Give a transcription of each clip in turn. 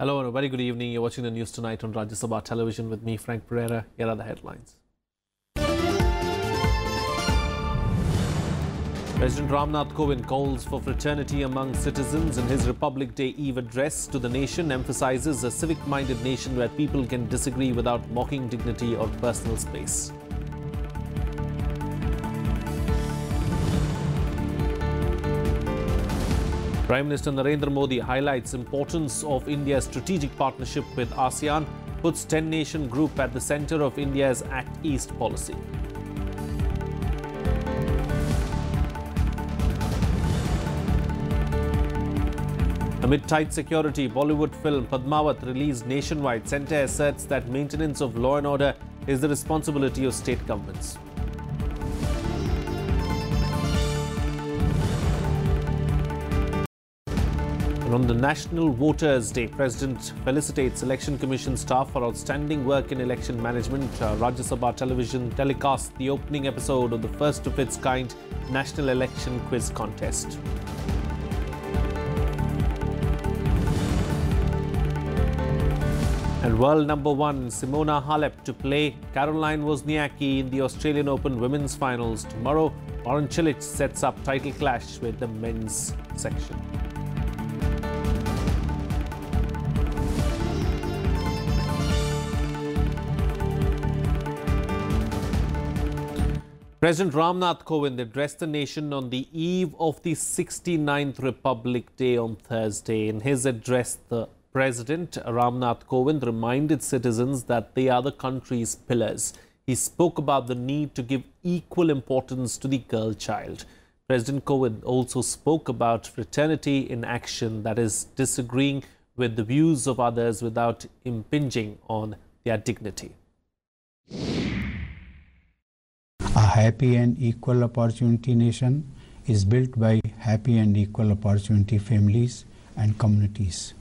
Hello and a very good evening. You're watching the news tonight on Rajya Sabha television with me, Frank Pereira. Here are the headlines. President Ramnath Kovind calls for fraternity among citizens in his Republic Day Eve address to the nation, emphasizes a civic-minded nation where people can disagree without mocking dignity or personal space. Prime Minister Narendra Modi highlights importance of India's strategic partnership with ASEAN, puts 10-nation group at the center of India's Act East policy. Amid tight security, Bollywood film Padmavat released nationwide. Centre asserts that maintenance of law and order is the responsibility of state governments. On the National Voters' Day, President felicitates Election Commission staff for outstanding work in election management. Rajya Sabha television telecasts the opening episode of the first of its kind National Election Quiz Contest. And world number one Simona Halep to play Caroline Wozniacki in the Australian Open Women's Finals. Tomorrow, Warren Cilic sets up title clash with the men's section. President Ramnath Kovind addressed the nation on the eve of the 69th Republic Day on Thursday. In his address, the President Ramnath Kovind reminded citizens that they are the country's pillars. He spoke about the need to give equal importance to the girl child. President Kovind also spoke about fraternity in action, that is, disagreeing with the views of others without impinging on their dignity. A happy and equal opportunity nation is built by happy and equal opportunity families and communities.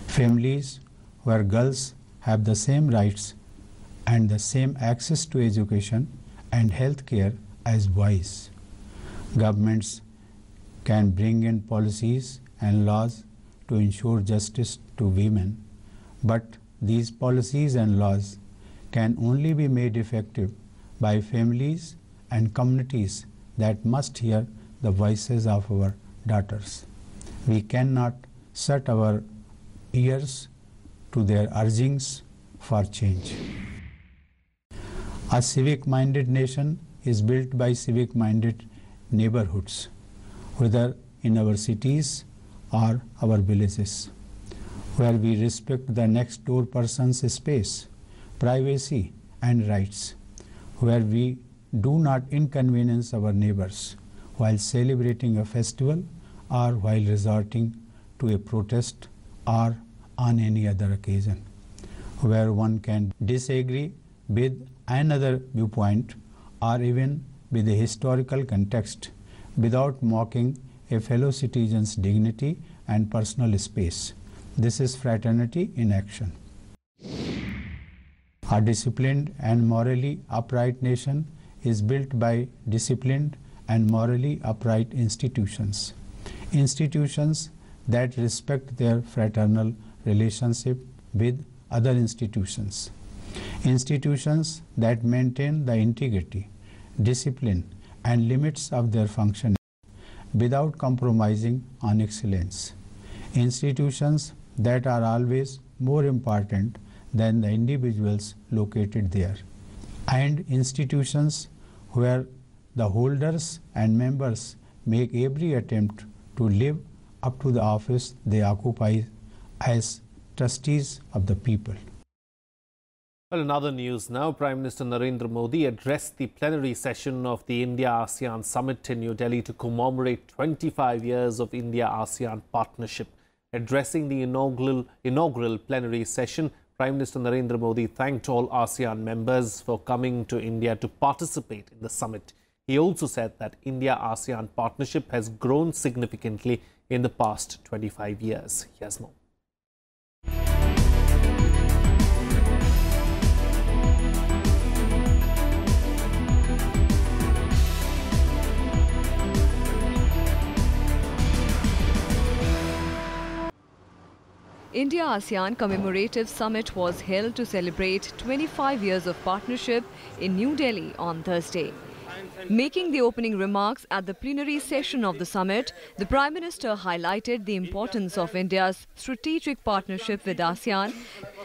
Families where girls have the same rights and the same access to education and health care as boys. Governments can bring in policies and laws to ensure justice to women, but these policies and laws can only be made effective by families and communities that must hear the voices of our daughters. We cannot shut our ears to their urgings for change. A civic-minded nation is built by civic-minded neighborhoods, whether in our cities or our villages, where we respect the next door person's space, privacy and rights, where we do not inconvenience our neighbors while celebrating a festival or while resorting to a protest or on any other occasion, where one can disagree with another viewpoint or even with a historical context without mocking a fellow citizen's dignity and personal space. This is fraternity in action. A disciplined and morally upright nation is built by disciplined and morally upright institutions. Institutions that respect their fraternal relationship with other institutions. Institutions that maintain the integrity, discipline, and limits of their function without compromising on excellence. Institutions that are always more important than the individuals located there, and institutions where the holders and members make every attempt to live up to the office they occupy as trustees of the people. Well, in other news now, Prime Minister Narendra Modi addressed the plenary session of the India-ASEAN Summit in New Delhi to commemorate 25 years of India-ASEAN partnership. Addressing the inaugural plenary session, Prime Minister Narendra Modi thanked all ASEAN members for coming to India to participate in the summit. He also said that India-ASEAN partnership has grown significantly in the past 25 years. Here's more. India-ASEAN Commemorative Summit was held to celebrate 25 years of partnership in New Delhi on Thursday. Making the opening remarks at the plenary session of the summit, the Prime Minister highlighted the importance of India's strategic partnership with ASEAN,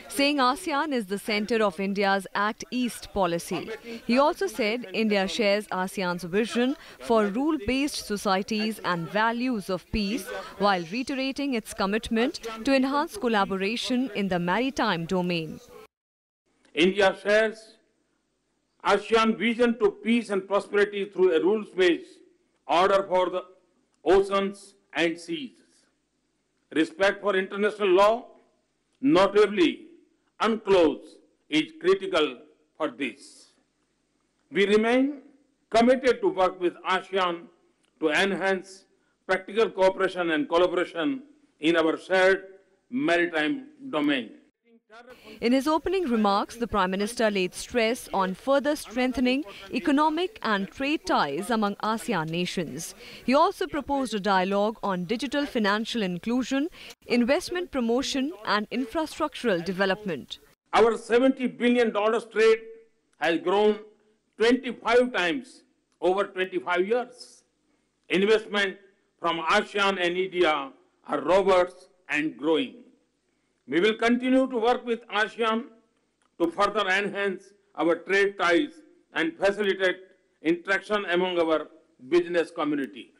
saying ASEAN is the centre of India's Act East policy. He also said India shares ASEAN's vision for rule-based societies and values of peace, while reiterating its commitment to enhance collaboration in the maritime domain. India shares ASEAN vision to peace and prosperity through a rules-based order for the oceans and seas. Respect for international law, notably UNCLOS, is critical for this. We remain committed to work with ASEAN to enhance practical cooperation and collaboration in our shared maritime domain. In his opening remarks, the Prime Minister laid stress on further strengthening economic and trade ties among ASEAN nations. He also proposed a dialogue on digital financial inclusion, investment promotion and infrastructural development. Our $70 billion trade has grown 25 times over 25 years. Investment from ASEAN and India are robust and growing. We will continue to work with ASEAN to further enhance our trade ties and facilitate interaction among our business community.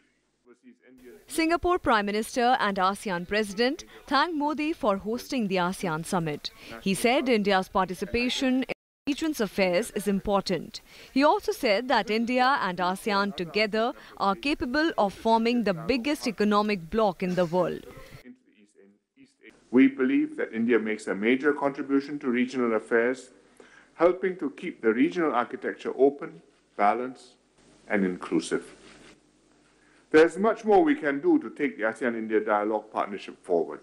Singapore Prime Minister and ASEAN President thanked Modi for hosting the ASEAN Summit. He said India's participation in the region's affairs is important. He also said that India and ASEAN together are capable of forming the biggest economic bloc in the world. We believe that India makes a major contribution to regional affairs, helping to keep the regional architecture open, balanced, and inclusive. There is much more we can do to take the ASEAN-India dialogue partnership forward.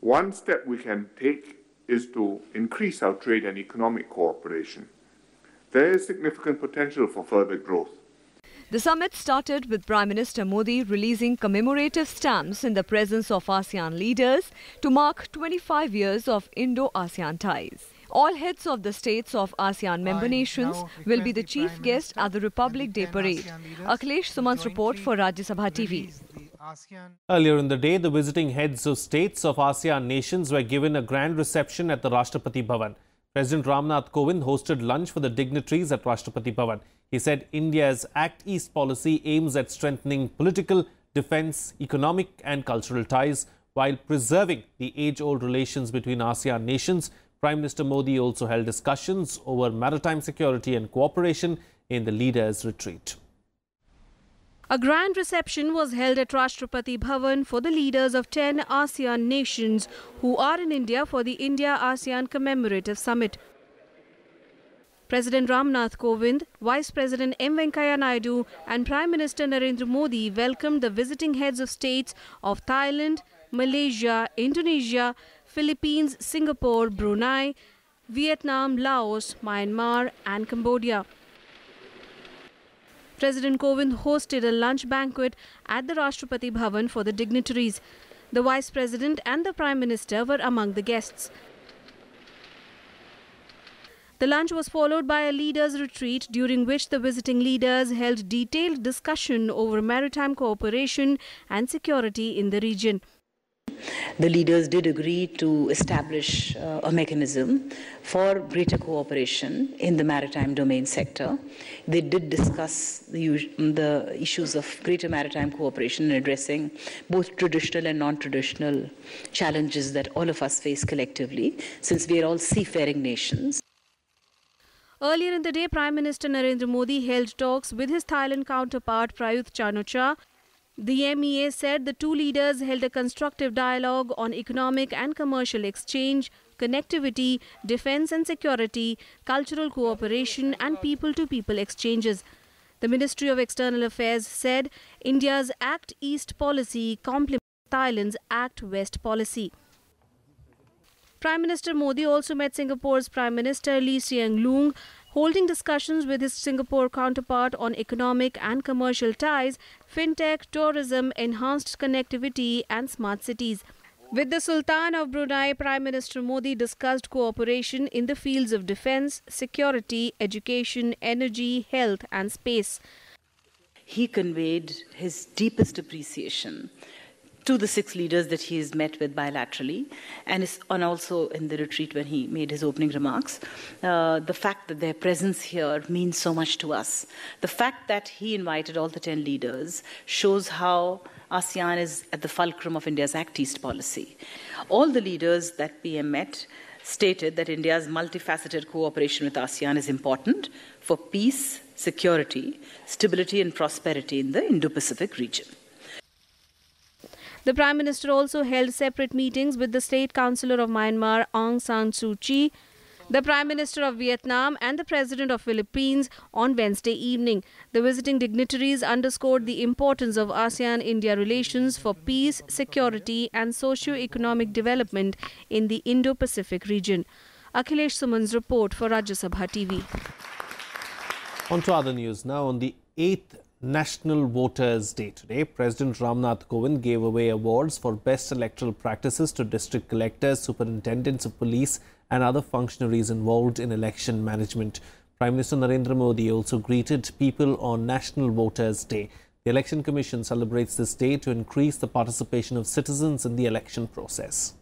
One step we can take is to increase our trade and economic cooperation. There is significant potential for further growth. The summit started with Prime Minister Modi releasing commemorative stamps in the presence of ASEAN leaders to mark 25 years of Indo-ASEAN ties. All heads of the states of ASEAN member nations will be the chief guest at the Republic Day Parade. Akhilesh Suman's report for Rajya Sabha TV. Earlier in the day, the visiting heads of states of ASEAN nations were given a grand reception at the Rashtrapati Bhavan. President Ramnath Kovind hosted lunch for the dignitaries at Rashtrapati Bhavan. He said India's Act East policy aims at strengthening political, defence, economic and cultural ties while preserving the age-old relations between ASEAN nations. Prime Minister Modi also held discussions over maritime security and cooperation in the leaders' retreat. A grand reception was held at Rashtrapati Bhavan for the leaders of 10 ASEAN nations who are in India for the India-ASEAN Commemorative Summit. President Ramnath Kovind, Vice President M. Venkaiah Naidu and Prime Minister Narendra Modi welcomed the visiting heads of states of Thailand, Malaysia, Indonesia, Philippines, Singapore, Brunei, Vietnam, Laos, Myanmar and Cambodia. President Kovind hosted a lunch banquet at the Rashtrapati Bhavan for the dignitaries. The Vice President and the Prime Minister were among the guests. The lunch was followed by a leaders' retreat during which the visiting leaders held detailed discussion over maritime cooperation and security in the region. The leaders did agree to establish a mechanism for greater cooperation in the maritime domain sector. They did discuss the issues of greater maritime cooperation in addressing both traditional and non-traditional challenges that all of us face collectively, since we are all seafaring nations. Earlier in the day, Prime Minister Narendra Modi held talks with his Thailand counterpart Prayut Chan-o-cha. The MEA said the two leaders held a constructive dialogue on economic and commercial exchange, connectivity, defence and security, cultural cooperation and people-to-people exchanges. The Ministry of External Affairs said India's Act East policy complements Thailand's Act West policy. Prime Minister Modi also met Singapore's Prime Minister Lee Hsien Loong, holding discussions with his Singapore counterpart on economic and commercial ties, fintech, tourism, enhanced connectivity and smart cities. With the Sultan of Brunei, Prime Minister Modi discussed cooperation in the fields of defence, security, education, energy, health and space. He conveyed his deepest appreciation to the 6 leaders that he has met with bilaterally, and also in the retreat when he made his opening remarks. The fact that their presence here means so much to us. The fact that he invited all the 10 leaders shows how ASEAN is at the fulcrum of India's Act East policy. All the leaders that PM met stated that India's multifaceted cooperation with ASEAN is important for peace, security, stability and prosperity in the Indo-Pacific region. The Prime Minister also held separate meetings with the State Councillor of Myanmar, Aung San Suu Kyi, the Prime Minister of Vietnam and the President of Philippines on Wednesday evening. The visiting dignitaries underscored the importance of ASEAN-India relations for peace, security and socio-economic development in the Indo-Pacific region. Akhilesh Suman's report for Rajya Sabha TV. On to other news now. On the 8th National Voters' Day today, President Ramnath Kovind gave away awards for best electoral practices to district collectors, superintendents of police and other functionaries involved in election management. Prime Minister Narendra Modi also greeted people on National Voters' Day. The Election Commission celebrates this day to increase the participation of citizens in the election process.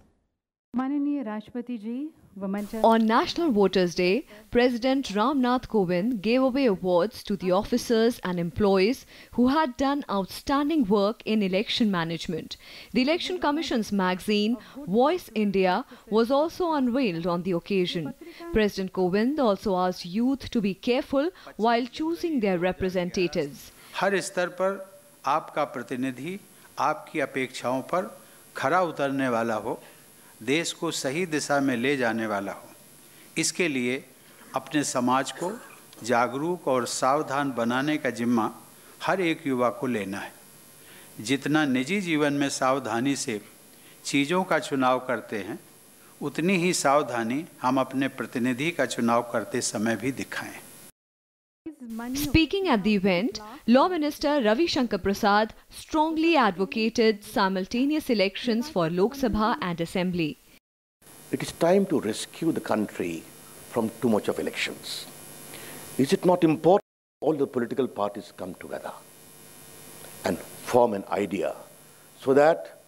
On National Voters' Day, President Ramnath Kovind gave away awards to the officers and employees who had done outstanding work in election management. The Election Commission's magazine, Voice India, was also unveiled on the occasion. President Kovind also asked youth to be careful while choosing their representatives. हर स्तर पर आपका प्रतिनिधि आपकी अपेक्षाओं पर खरा उतरने वाला हो, देश को सही दिशा में ले जाने वाला हो। इसके लिए अपने समाज को जागरूक और सावधान बनाने का जिम्मा हर एक युवा को लेना है। जितना निजी जीवन में सावधानी से चीज़ों का चुनाव करते हैं, उतनी ही सावधानी हम अपने प्रतिनिधि का चुनाव करते समय भी दिखाएं। Speaking at the event, Law Minister Ravi Shankar Prasad strongly advocated simultaneous elections for Lok Sabha and Assembly. It is time to rescue the country from too much of elections. Is it not important all the political parties come together and form an idea so that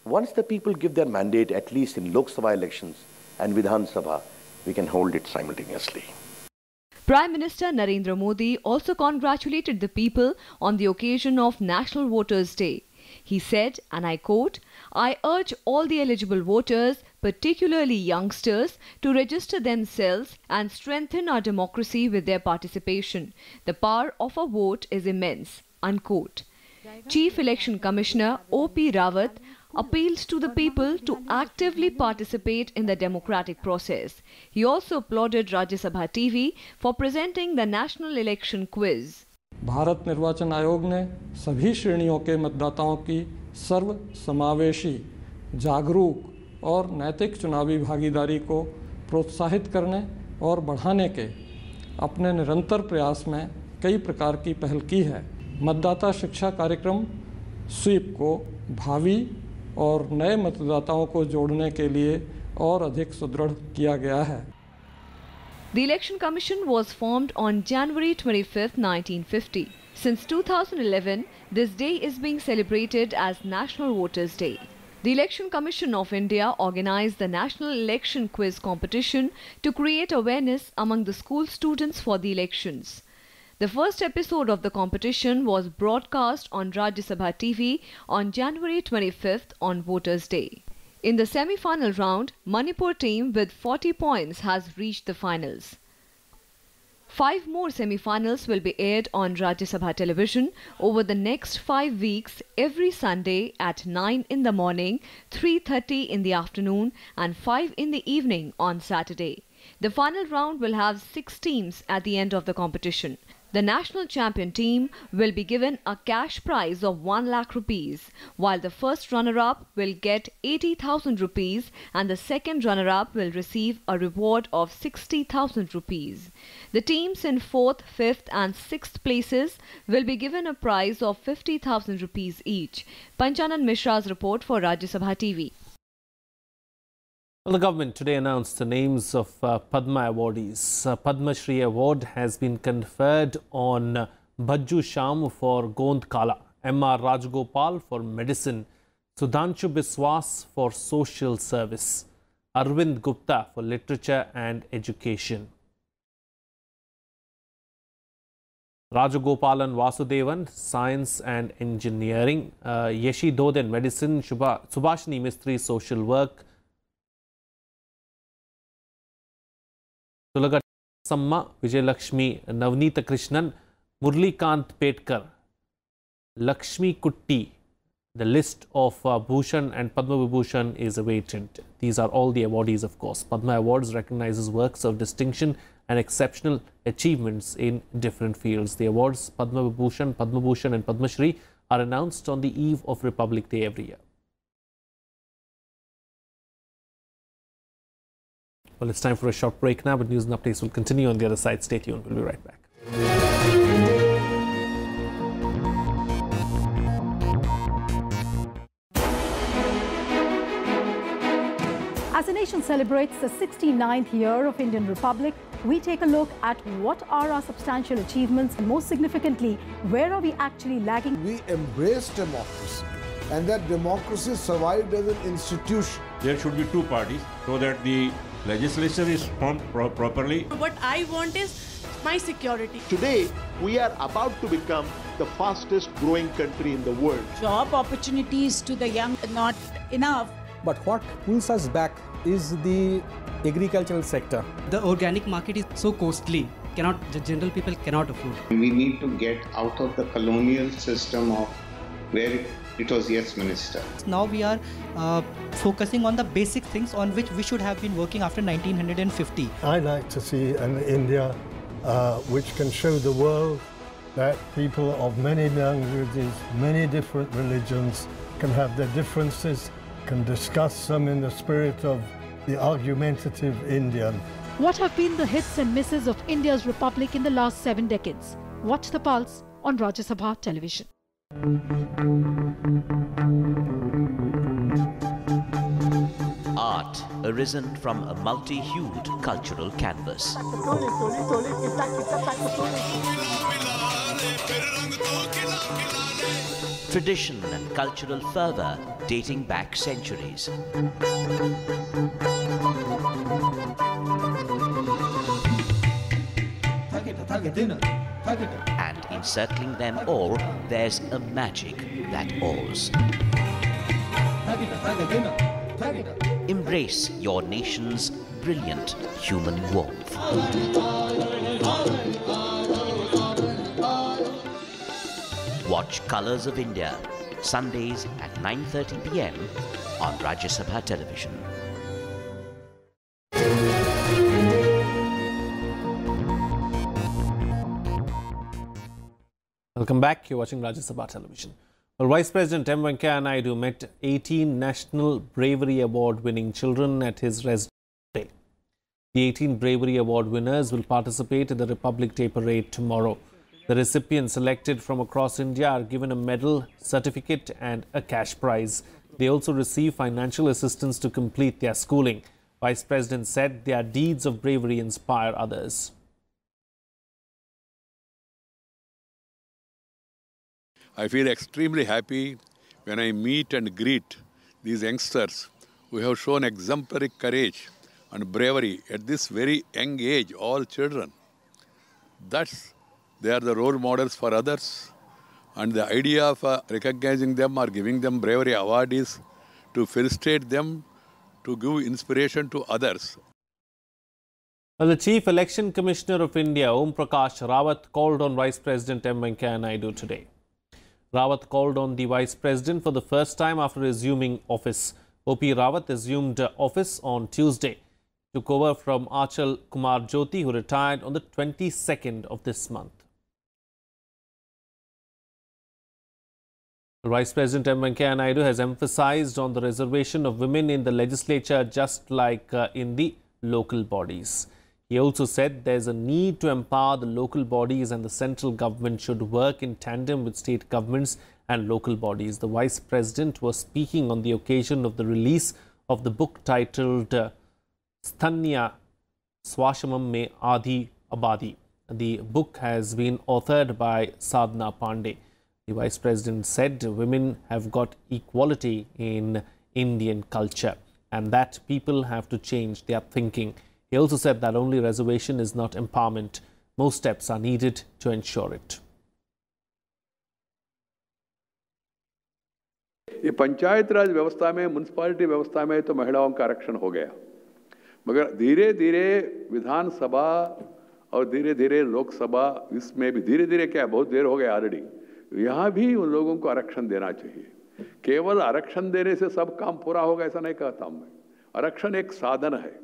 once the people give their mandate, at least in Lok Sabha elections and Vidhan Sabha, we can hold it simultaneously. Prime Minister Narendra Modi also congratulated the people on the occasion of National Voters' Day. He said, and I quote, "I urge all the eligible voters, particularly youngsters, to register themselves and strengthen our democracy with their participation. The power of a vote is immense." Unquote. Chief Election Commissioner O.P. Rawat appealed to the people to actively participate in the democratic process. He also applauded Rajya Sabha TV for presenting the National Election Quiz. Bharat निर्वाचन आयोग ने सभी श्रेणियों के मतदाताओं की सर्व समावेशी, जागरूक और नैतिक चुनावी भागीदारी को प्रोत्साहित करने और बढ़ाने के अपने निरंतर प्रयास में कई प्रकार की पहल की है। मतदाता शिक्षा कार्यक्रम स्वीप को भावी और नए मतदाताओं को जोड़ने के लिए और अधिक सुदृढ़ किया गया है। The Election Commission was formed on January 25, 1950. Since 2011, this day is being celebrated as National Voters' Day. The Election Commission of India organized the National Election Quiz competition to create awareness among the school students for the elections. The first episode of the competition was broadcast on Rajya Sabha TV on January 25th on Voters' Day. In the semi-final round, Manipur team with 40 points has reached the finals. 5 more semi-finals will be aired on Rajya Sabha television over the next 5 weeks every Sunday at 9 in the morning, 3:30 in the afternoon and 5 in the evening on Saturday. The final round will have 6 teams at the end of the competition. The national champion team will be given a cash prize of 1 lakh rupees, while the first runner-up will get 80,000 rupees and the second runner-up will receive a reward of 60,000 rupees. The teams in 4th, 5th and 6th places will be given a prize of 50,000 rupees each. Panchanan Mishra's report for Rajya Sabha TV. Well, the government today announced the names of Padma awardees. Padma Shri Award has been conferred on Bajju Sham for Gond Kala, M.R. Rajgopal for medicine, Sudhanshu Biswas for social service, Arvind Gupta for literature and education. Rajagopalan Vasudevan, science and engineering, Yeshi Doden, medicine, Subhashini Mistry, social work, Sulagat Samma, Vijay Navneeta Krishnan, Murlikant Petkar, Lakshmi Kutti. The list of Bhushan and Padma Vibhushan is awaited. These are all the awardees, of course. Padma Awards recognizes works of distinction and exceptional achievements in different fields. The awards Padma Vibhushan, Padma Bhushan and Padma Shri are announced on the eve of Republic Day every year. Well, it's time for a short break now, but news and updates will continue on the other side. Stay tuned. We'll be right back. As the nation celebrates the 69th year of Indian Republic, we take a look at what are our substantial achievements and, most significantly, where are we actually lagging. We embrace democracy, and that democracy survived as an institution. There should be two parties so that the legislature is formed properly. What I want is my security. Today, we are about to become the fastest growing country in the world. Job opportunities to the young are not enough. But what pulls us back is the agricultural sector. The organic market is so costly, the general people cannot afford. We need to get out of the colonial system of where it was yes minister. Now we are focusing on the basic things on which we should have been working after 1950. I like to see an India which can show the world that people of many languages, many different religions can have their differences, can discuss them in the spirit of the argumentative Indian. What have been the hits and misses of India's republic in the last 7 decades? Watch the pulse on Rajya Sabha television. Art arisen from a multi-hued cultural canvas. Tradition and cultural fervour dating back centuries. And encircling them all, there's a magic that awes. Embrace your nation's brilliant human warmth. Watch Colours of India, Sundays at 9:30 p.m. on Rajya Sabha television. Welcome back. You're watching Rajya Sabha television. Well, Vice President M. Venkaiah Naidu met 18 National Bravery Award winning children at his residence today. The 18 Bravery Award winners will participate in the Republic Day parade tomorrow. The recipients selected from across India are given a medal, certificate and a cash prize. They also receive financial assistance to complete their schooling. Vice President said their deeds of bravery inspire others. I feel extremely happy when I meet and greet these youngsters who have shown exemplary courage and bravery at this very young age, all children. They are the role models for others, and the idea of recognizing them or giving them bravery award is to felicitate them, to give inspiration to others. Well, the Chief Election Commissioner of India, Om Prakash Rawat, called on Vice President M. Venkaiah Naidu today. Rawat called on the Vice President for the first time after assuming office. O.P. Rawat assumed office on Tuesday. Took over from Achal Kumar Jyoti, who retired on the 22nd of this month. Vice President M. Venkaiah Naidu has emphasized on the reservation of women in the legislature, just like in the local bodies. He also said there's a need to empower the local bodies and the central government should work in tandem with state governments and local bodies. The Vice President was speaking on the occasion of the release of the book titled Sthanya Swashamam Me Adi Abadi. The book has been authored by Sadhna Pandey. The Vice President said women have got equality in Indian culture and that people have to change their thinking. He also said that only reservation is not empowerment. Most steps are needed to ensure it. ये पंचायत राज व्यवस्था में, municipality व्यवस्था में तो महिलाओं का आरक्षण हो गया, मगर धीरे धीरे विधानसभा और धीरे धीरे लोकसभा, इसमें भी धीरे धीरे क्या, बहुत देर हो गया ऑलरेडी, यहाँ भी उन लोगों को आरक्षण देना चाहिए। केवल आरक्षण देने से सब काम पूरा होगा ऐसा नहीं कहता मैं। आरक्षण एक साधन है।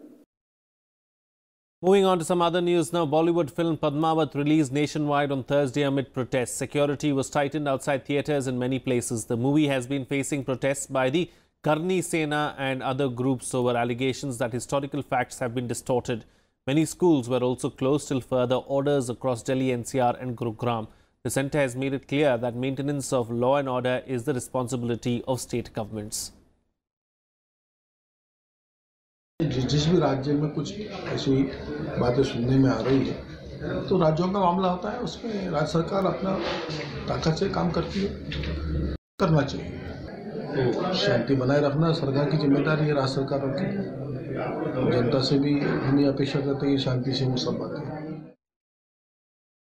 Moving on to some other news now, Bollywood film Padmavat released nationwide on Thursday amid protests. Security was tightened outside theatres in many places. The movie has been facing protests by the Karni Sena and other groups over allegations that historical facts have been distorted. Many schools were also closed till further orders across Delhi, NCR and Gurugram. The centre has made it clear that maintenance of law and order is the responsibility of state governments. जिस भी राज्य में कुछ ऐसी बातें सुनने में आ रही है तो राज्यों का मामला होता है, उसमें राज्य सरकार अपना ताकत से काम करती है, करना चाहिए। तो शांति बनाए रखना सरकार की जिम्मेदारी है, राज्य सरकारों की। जनता से भी हम ये अपेक्षा करते हैं कि शांति से वो सब बातें।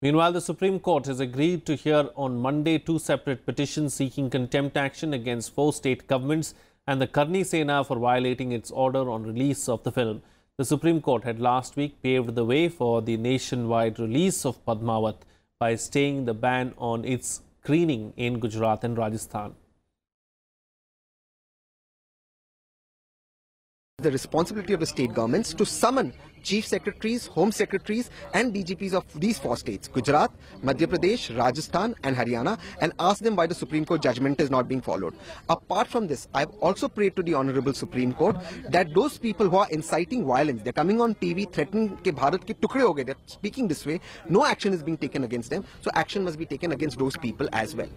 Meanwhile, the Supreme Court has agreed to hear on Monday 2 separate petitions seeking contempt action against 4 state governments and the Karni Sena for violating its order on release of the film. The Supreme Court had last week paved the way for the nationwide release of Padmavat by staying the ban on its screening in Gujarat and Rajasthan. The responsibility of the state governments to summon chief secretaries, home secretaries and DGPs of these 4 states, Gujarat, Madhya Pradesh, Rajasthan and Haryana, and ask them why the Supreme Court judgment is not being followed. Apart from this, I have also prayed to the Honorable Supreme Court that those people who are inciting violence, they're coming on TV threatening ke Bharat ke tukde ho gaye, they're speaking this way, no action is being taken against them, so action must be taken against those people as well.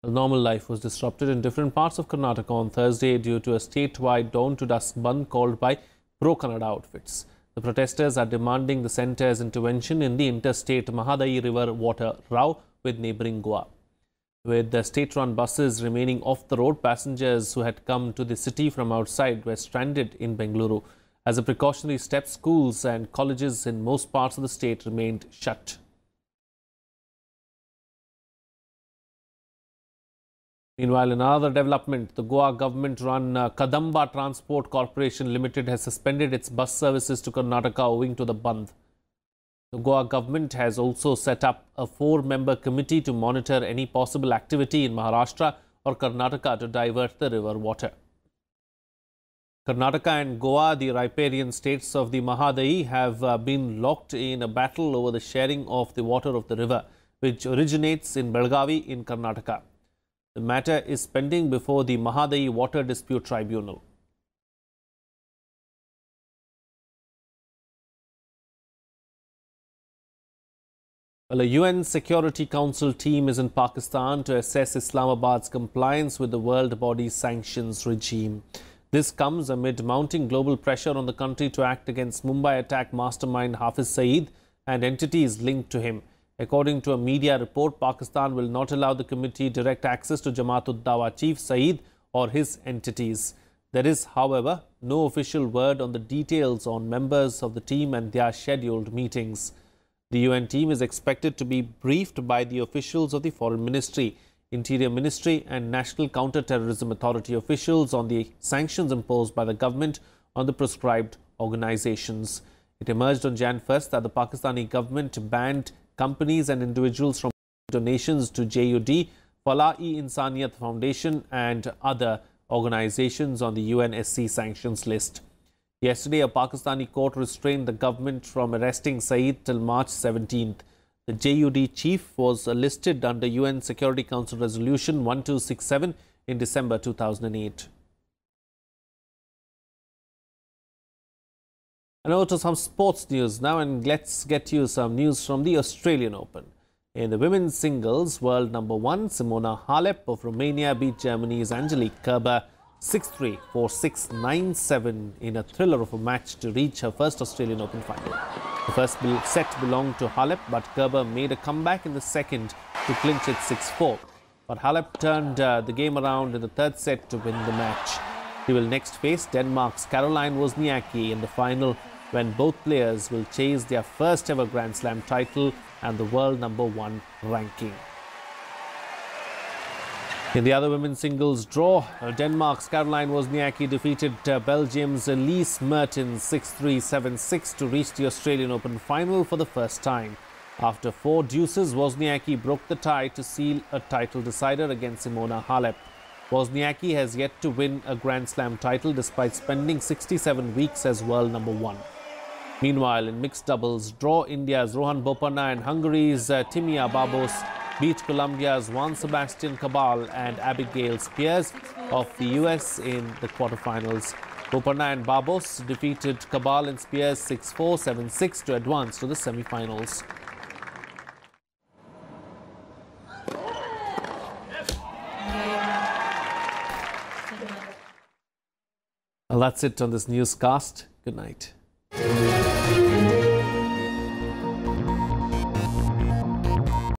Normal life was disrupted in different parts of Karnataka on Thursday due to a statewide dawn to dusk bandh called by pro-Kannada outfits. The protesters are demanding the centre's intervention in the interstate Mahadayi River water row with neighbouring Goa. With the state-run buses remaining off the road, passengers who had come to the city from outside were stranded in Bengaluru. As a precautionary step, schools and colleges in most parts of the state remained shut. Meanwhile, in another development, the Goa government-run Kadamba Transport Corporation Limited has suspended its bus services to Karnataka owing to the bandh. The Goa government has also set up a 4-member committee to monitor any possible activity in Maharashtra or Karnataka to divert the river water. Karnataka and Goa, the riparian states of the Mahadayi, have been locked in a battle over the sharing of the water of the river, which originates in Belgavi in Karnataka. The matter is pending before the Mahadayi Water Dispute Tribunal. Well, a UN Security Council team is in Pakistan to assess Islamabad's compliance with the world body's sanctions regime. This comes amid mounting global pressure on the country to act against Mumbai attack mastermind Hafiz Saeed and entities linked to him. According to a media report, Pakistan will not allow the committee direct access to Jamaat-ud-Dawa chief Saeed or his entities. There is, however, no official word on the details on members of the team and their scheduled meetings. The UN team is expected to be briefed by the officials of the Foreign Ministry, Interior Ministry and National Counter-Terrorism Authority officials on the sanctions imposed by the government on the proscribed organizations. It emerged on Jan 1st that the Pakistani government banned companies and individuals from donations to JUD, Falah-e-Insaniyat Foundation and other organizations on the UNSC sanctions list. Yesterday, a Pakistani court restrained the government from arresting Saeed till March 17th. The JUD chief was listed under UN Security Council Resolution 1267 in December 2008. And over to some sports news now, and let's get you some news from the Australian Open. In the women's singles, world number 1 Simona Halep of Romania beat Germany's Angelique Kerber 6-3, 4-6, 9-7 in a thriller of a match to reach her first Australian Open final. The first set belonged to Halep, but Kerber made a comeback in the second to clinch it 6-4. But Halep turned the game around in the third set to win the match. She will next face Denmark's Caroline Wozniacki in the final, when both players will chase their first ever Grand Slam title and the world #1 ranking. In the other women's singles draw, Denmark's Caroline Wozniacki defeated Belgium's Elise Mertens 6-3, 7-6 to reach the Australian Open final for the first time. After 4 deuces, Wozniacki broke the tie to seal a title decider against Simona Halep. Wozniacki has yet to win a Grand Slam title despite spending 67 weeks as world #1. Meanwhile, in mixed doubles draw, India's Rohan Bopanna and Hungary's Timea Babos beat Colombia's Juan Sebastian Cabal and Abigail Spears of the US in the quarterfinals. Bopanna and Babos defeated Cabal and Spears 6-4, 7-6 to advance to the semi-finals. Well, that's it on this newscast. Good night.